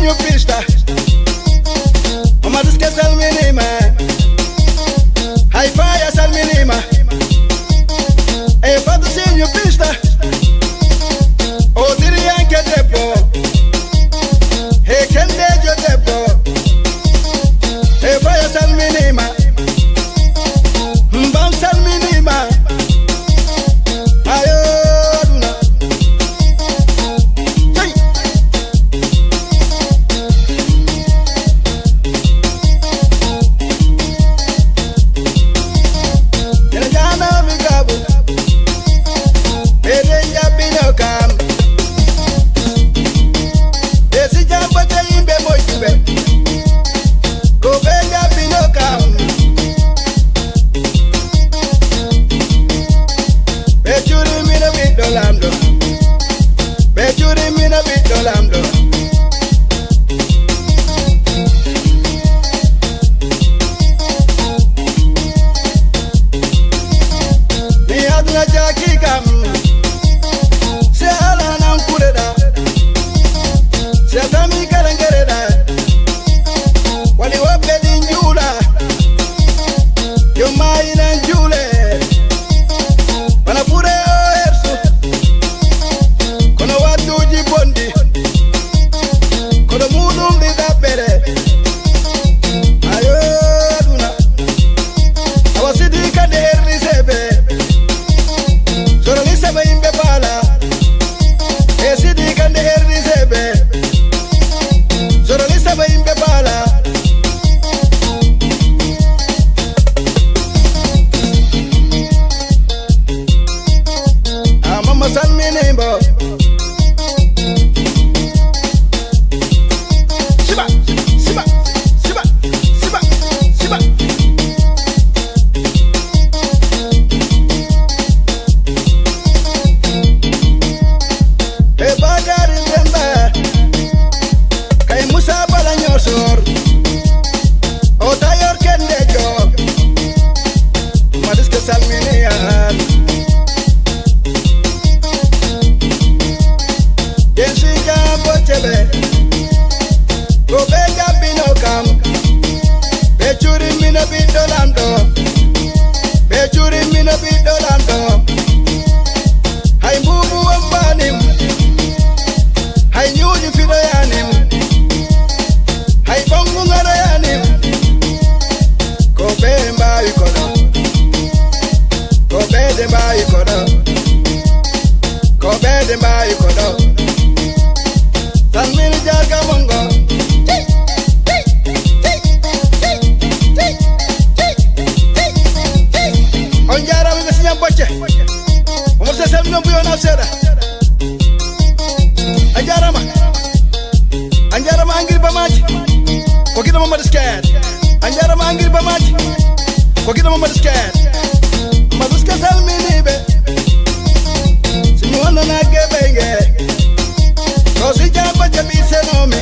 sinju pista Amadus ke salminima Hay faya salminima E fadu sinju pista O diri anke debbo E kendejo debbo E faya salminima Mbam salminima Ayo aduna Hey Yana jana migabu Ede njabino kam Esi jambate imbe mojube Kobe njabino kam Bechuri mina biddo lamdo Bechuri mina biddo lamdo Mi aduna jaki kam Se ala nam kureda Se tami kalangereda Wali wabbe din jula Yo mailan jule Wana pure o ersu Kono watuji bondi Kono mudum di dabbere Ayo aduna Awasidi kade erri sebe Soro ni sebe imbe pala Esidi kade erri sebe Soro ni sebe imbe pala Mama salminimbo Siba, siba, siba, siba, siba E bagari bemba Kay Musa bala nyorsor O tayor kendejo Madis ke salminiyan Yensi jambo chebe Kobe jabino kam Bechuri mina biddo lando Bechuri mina biddo lando Hay mbubu wambanim Hay nyuji fido yanim Hay bongu ngara yanim Kobe mbayi kodo Kobe de mbayi kodo Kobe de mbayi kodo Salmini jarga mongo On jara mi besi nyamboche Omo se salmino buyo na seda Anjarama angiri bamaji Kokita mama disket Anjarama angiri bamaji Kokita mama disket Maduske salmini be Sinuana na gebenge Kosi jamboche bise no me